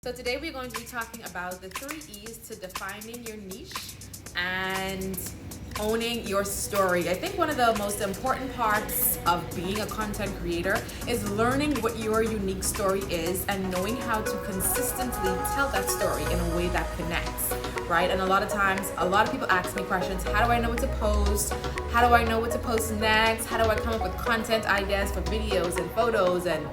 So today we're going to be talking about the 3 E's to defining your niche and owning your story. I think one of the most important parts of being a content creator is learning what your unique story is and knowing how to consistently tell that story in a way that connects, right? And a lot of times, a lot of people ask me questions. How do I know what to post? How do I know what to post next? How do I come up with content ideas for videos and photos and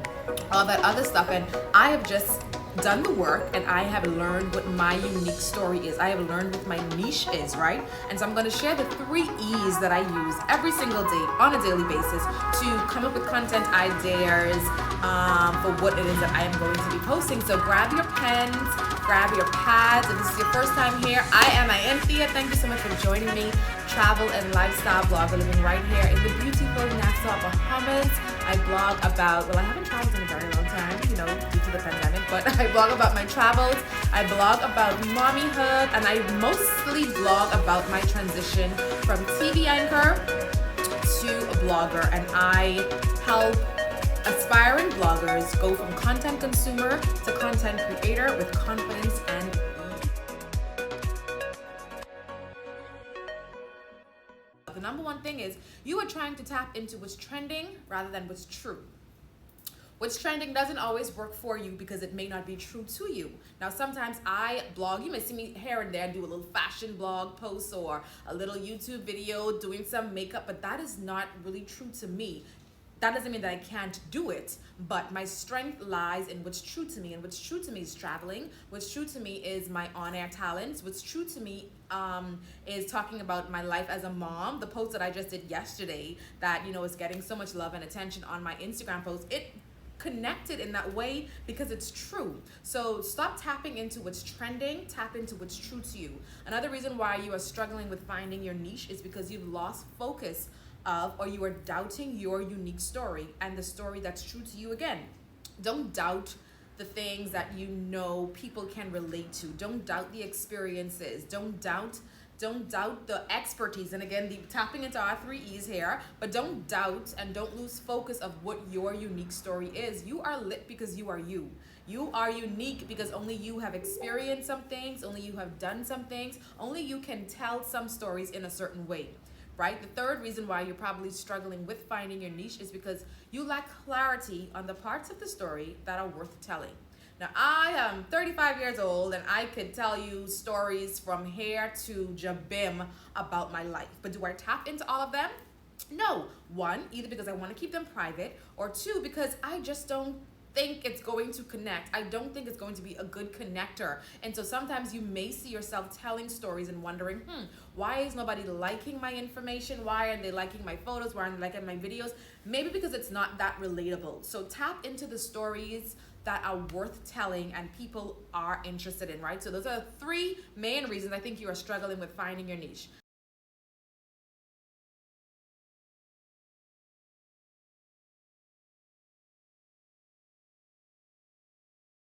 all that other stuff? And I have just done the work and I have learned what my unique story is. I have learned what my niche is, right? And so I'm going to share the 3 E's that I use every single day on a daily basis to come up with content ideas for what it is that I am going to be posting. So grab your pens, grab your pads. If this is your first time here, I am Anthea. Thank you so much for joining me. Travel and lifestyle blogger living right here in the beautiful Nassau, Bahamas. I blog about, well, I haven't traveled in a very long time, due to the pandemic, but I blog about my travels. I blog about mommyhood, and I mostly blog about my transition from TV anchor to a blogger, and I help aspiring bloggers go from content consumer to content creator with confidence and ease. The number one thing is you are trying to tap into what's trending rather than what's true. What's trending doesn't always work for you because it may not be true to you. Now, sometimes I blog. You may see me here and there do a little fashion blog post or a little YouTube video doing some makeup, but that is not really true to me. That doesn't mean that I can't do it, but my strength lies in what's true to me. And what's true to me is traveling. What's true to me is my on-air talents. What's true to me is talking about my life as a mom. The post that I just did yesterday that, is getting so much love and attention on my Instagram post, it connected in that way because it's true. So stop tapping into what's trending, tap into what's true to you. Another reason why you are struggling with finding your niche is because you've lost focus of, or you are doubting your unique story and the story that's true to you. Again, don't doubt the things that people can relate to. Don't doubt the experiences. Don't doubt the expertise. And again, tapping into our 3 E's here, but don't doubt and don't lose focus of what your unique story is. You are lit because you are you. You are unique because only you have experienced some things, only you have done some things, only you can tell some stories in a certain way. Right? The third reason why you're probably struggling with finding your niche is because you lack clarity on the parts of the story that are worth telling. Now, I am 35 years old and I could tell you stories from here to Jabim about my life. But do I tap into all of them? No. One, either because I want to keep them private, or two, because I just don't think it's going to connect. I don't think it's going to be a good connector. And so sometimes you may see yourself telling stories and wondering, why is nobody liking my information? Why aren't they liking my photos? Why aren't they liking my videos? Maybe because it's not that relatable. So tap into the stories that are worth telling and people are interested in, right? So those are 3 main reasons I think you are struggling with finding your niche.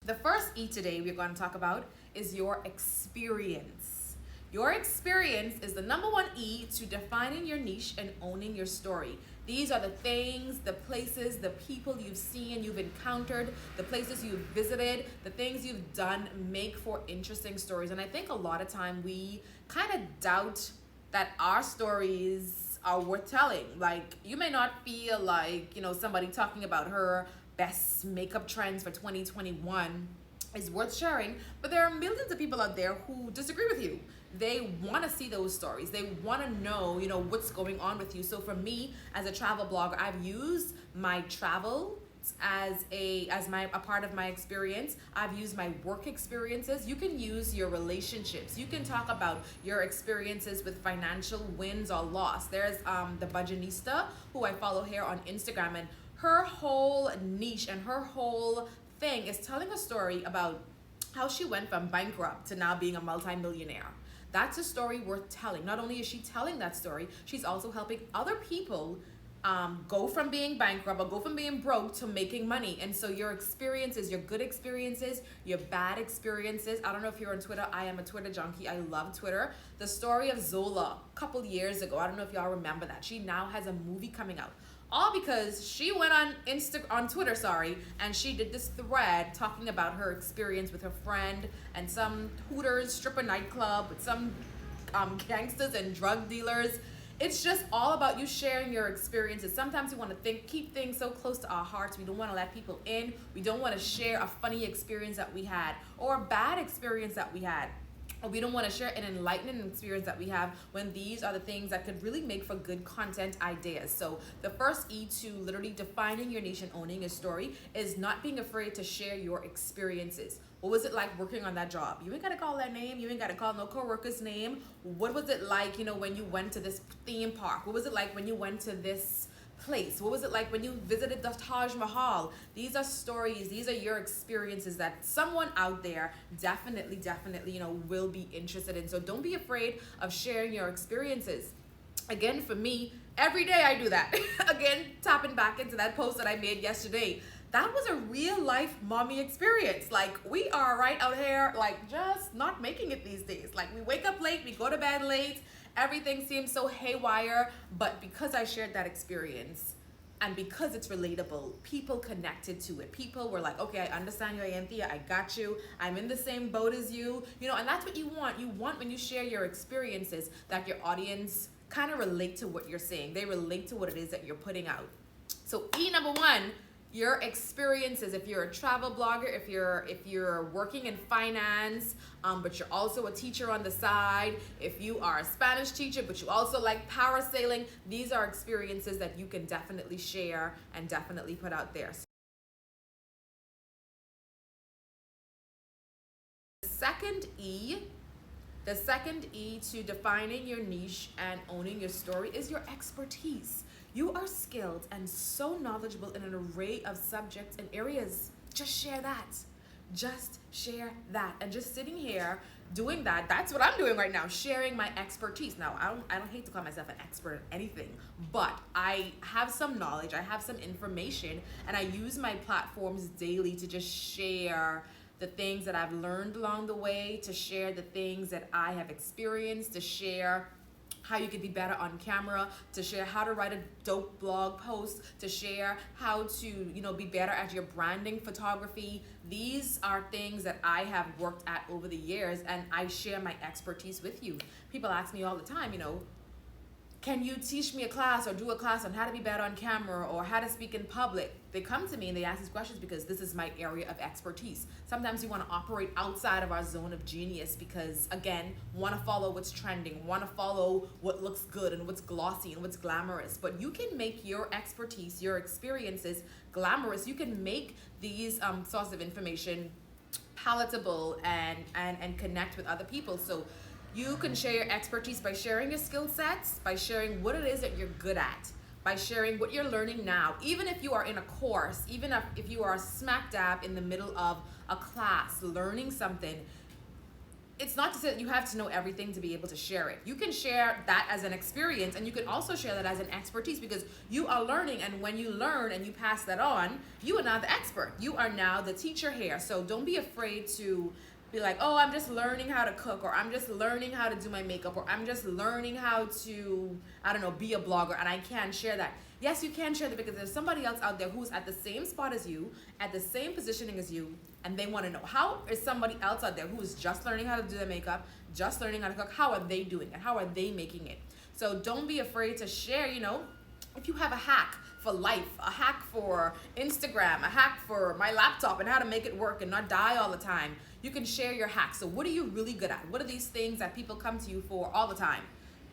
The first E today we're going to talk about is your experience. Your experience is the number 1 E to defining your niche and owning your story. These are the things, the places, the people you've seen, you've encountered, the places you've visited, the things you've done make for interesting stories. And I think a lot of time we kind of doubt that our stories are worth telling. Like, you may not feel like, somebody talking about her best makeup trends for 2021 is worth sharing, but there are millions of people out there who disagree with you. They want to see those stories. They want to know, what's going on with you. So for me, as a travel blogger, I've used my travel as a part of my experience. I've used my work experiences. You can use your relationships. You can talk about your experiences with financial wins or loss. There's the Budgetista, who I follow here on Instagram, and her whole niche and her whole thing is telling a story about how she went from bankrupt to now being a multimillionaire. That's a story worth telling. Not only is she telling that story, she's also helping other people go from being bankrupt or go from being broke to making money. And so your experiences, your good experiences, your bad experiences. I don't know if you're on Twitter. I am a Twitter junkie. I love Twitter. The story of Zola a couple years ago. I don't know if y'all remember that. She now has a movie coming out. All because she went on Twitter, sorry, and she did this thread talking about her experience with her friend and some Hooters stripper nightclub with some gangsters and drug dealers. It's just all about you sharing your experiences. Sometimes we want to keep things so close to our hearts. We don't want to let people in. We don't want to share a funny experience that we had or a bad experience that we had. Or we don't want to share an enlightening experience that we have, when these are the things that could really make for good content ideas. So the first E to literally defining your niche and owning your story is not being afraid to share your experiences. What was it like working on that job? You ain't gotta call that name. You ain't gotta call no coworker's name. What was it like, when you went to this theme park? What was it like when you went to this place? What was it like when you visited the Taj Mahal? These are stories, these are your experiences that someone out there definitely, will be interested in. So don't be afraid of sharing your experiences. Again, for me, every day I do that. Again, tapping back into that post that I made yesterday. That was a real life mommy experience. Like, we are right out here, like, just not making it these days. Like, we wake up late, we go to bed late, everything seems so haywire, but because I shared that experience and because it's relatable, people connected to it. People were like, okay, I understand you, Anthea, I got you, I'm in the same boat as you, and that's what you want. You want, when you share your experiences, that your audience kind of relate to what you're saying. They relate to what it is that you're putting out. So E number one, your experiences. If you're a travel blogger, if you're working in finance, but you're also a teacher on the side, if you are a Spanish teacher but you also like parasailing, these are experiences that you can definitely share and definitely put out there. The second E to defining your niche and owning your story is your expertise. You are skilled and so knowledgeable in an array of subjects and areas. Just share that. Just share that. And just sitting here doing that, that's what I'm doing right now, sharing my expertise. Now, I don't hate to call myself an expert in anything, but I have some knowledge, I have some information, and I use my platforms daily to just share the things that I've learned along the way, to share the things that I have experienced, to share how you could be better on camera, to share how to write a dope blog post, to share how to, be better at your branding photography. These are things that I have worked at over the years, and I share my expertise with you. People ask me all the time, can you teach me a class or do a class on how to be better on camera or how to speak in public? They come to me and they ask these questions because this is my area of expertise. Sometimes we want to operate outside of our zone of genius because, again, want to follow what's trending, want to follow what looks good and what's glossy and what's glamorous. But you can make your expertise, your experiences glamorous. You can make these sources of information palatable and connect with other people. So you can share your expertise by sharing your skill sets, by sharing what it is that you're good at, by sharing what you're learning now. Even if you are in a course, even if you are smack dab in the middle of a class learning something, it's not to say that you have to know everything to be able to share it. You can share that as an experience, and you can also share that as an expertise because you are learning, and when you learn and you pass that on, you are now the expert. You are now the teacher here. So don't be afraid to be like, oh, I'm just learning how to cook, or I'm just learning how to do my makeup, or I'm just learning how to, be a blogger, and I can't share that. Yes, you can share that because there's somebody else out there who's at the same spot as you, at the same positioning as you, and they want to know, how is somebody else out there who is just learning how to do their makeup, just learning how to cook, how are they doing it? How are they making it? So don't be afraid to share, if you have a hack for life, a hack for Instagram, a hack for my laptop and how to make it work and not die all the time, you can share your hacks. So what are you really good at? What are these things that people come to you for all the time?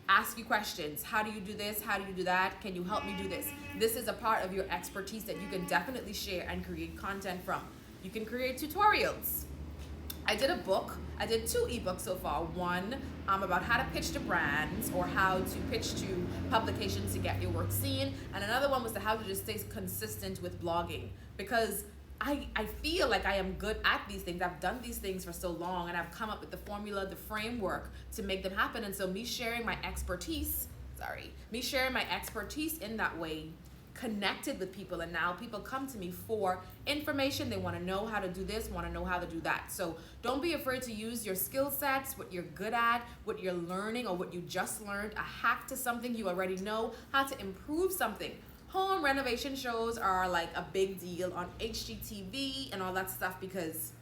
Ask you questions. How do you do this? How do you do that? Can you help me do this? This is a part of your expertise that you can definitely share and create content from. You can create tutorials. I did a book. I did 2 ebooks so far. One about how to pitch to brands or how to pitch to publications to get your work seen. And another one was how to just stay consistent with blogging, because I feel like I am good at these things. I've done these things for so long, and I've come up with the formula, the framework to make them happen. And so me sharing my expertise in that way connected with people, and now people come to me for information. They want to know how to do this, want to know how to do that. So don't be afraid to use your skill sets, what you're good at, what you're learning or what you just learned, a hack to something you already know, how to improve something. home renovation shows are like a big deal on HGTV and all that stuff because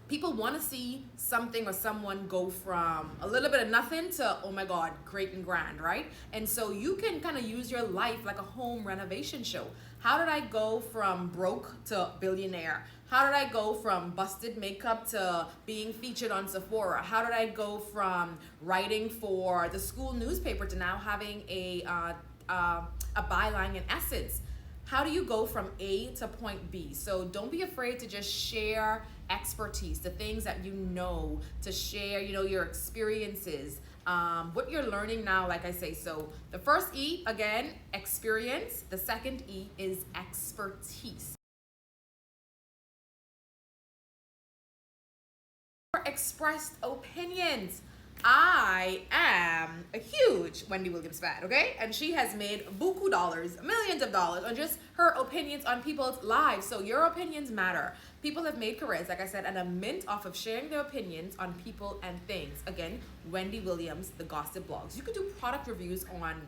people want to see something or someone go from a little bit of nothing to, oh my God, great and grand, right? And so you can kind of use your life like a home renovation show. How did I go from broke to billionaire? How did I go from busted makeup to being featured on Sephora? How did I go from writing for the school newspaper to now having a byline in Essence? How do you go from A to point B? So don't be afraid to just share expertise, the things that you know, to share, your experiences, what you're learning now, like I say. So the first E, again, experience. The second E is expertise. Expressed opinions. I am a huge Wendy Williams fan, okay? And she has made buku dollars, millions of dollars on just her opinions on people's lives. So your opinions matter. People have made careers, like I said, and a mint off of sharing their opinions on people and things. Again, Wendy Williams, the Gossip Blogs. You could do product reviews on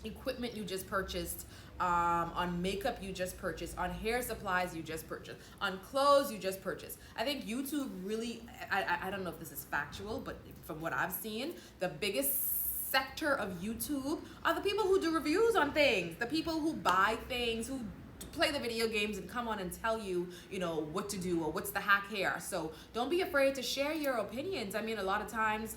equipment you just purchased, on makeup you just purchased, on hair supplies you just purchased, on clothes you just purchased. I think YouTube really, I don't know if this is factual, but from what I've seen, the biggest sector of YouTube are the people who do reviews on things, the people who buy things, who play the video games and come on and tell you, what to do or what's the hack here. So don't be afraid to share your opinions. I mean, a lot of times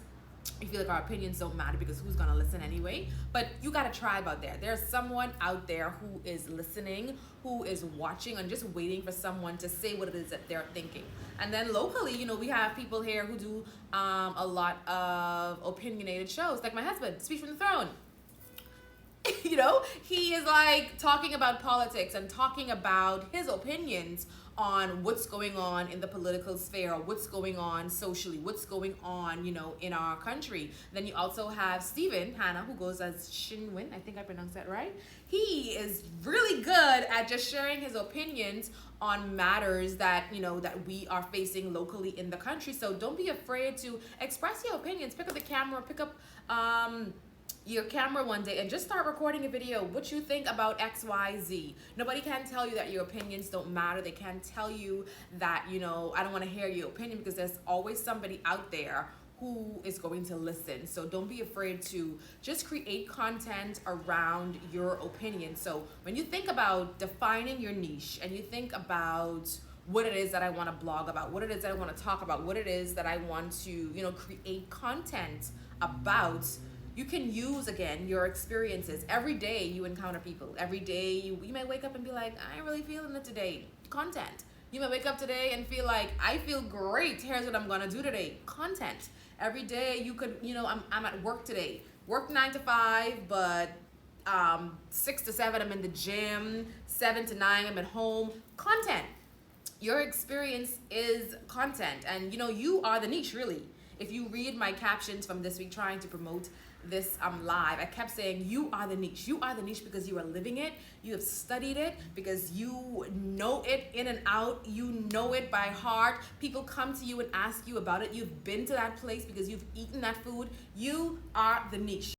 I feel like our opinions don't matter because who's gonna listen anyway? But you got a tribe out there. There's someone out there who is listening, who is watching, and just waiting for someone to say what it is that they're thinking. And then locally, we have people here who do a lot of opinionated shows, like my husband, Speech from the Throne. He is like talking about politics and talking about his opinions on what's going on in the political sphere, or what's going on socially, what's going on, in our country. Then you also have Stephen Hannah, who goes as Shinwin. I think I pronounced that right. He is really good at just sharing his opinions on matters that, that we are facing locally in the country. So don't be afraid to express your opinions. Pick up the camera, pick up your camera one day and just start recording a video, what you think about XYZ. Nobody can tell you that your opinions don't matter. They can't tell you that, I don't want to hear your opinion, because there's always somebody out there who is going to listen. So don't be afraid to just create content around your opinion. So when you think about defining your niche and you think about what it is that I want to blog about, what it is that I want to talk about, what it is that I want to, create content about, you can use, again, your experiences. Every day you encounter people. Every day you may wake up and be like, I ain't really feeling it today. Content. You may wake up today and feel like, I feel great. Here's what I'm gonna do today. Content. Every day you could, I'm at work today. Work 9 to 5, but 6 to 7 I'm in the gym. 7 to 9 I'm at home. Content. Your experience is content, and you are the niche, really. If you read my captions from this week trying to promote this live, I kept saying you are the niche. You are the niche because you are living it. You have studied it, because you know it in and out. You know it by heart. People come to you and ask you about it. You've been to that place because you've eaten that food. You are the niche.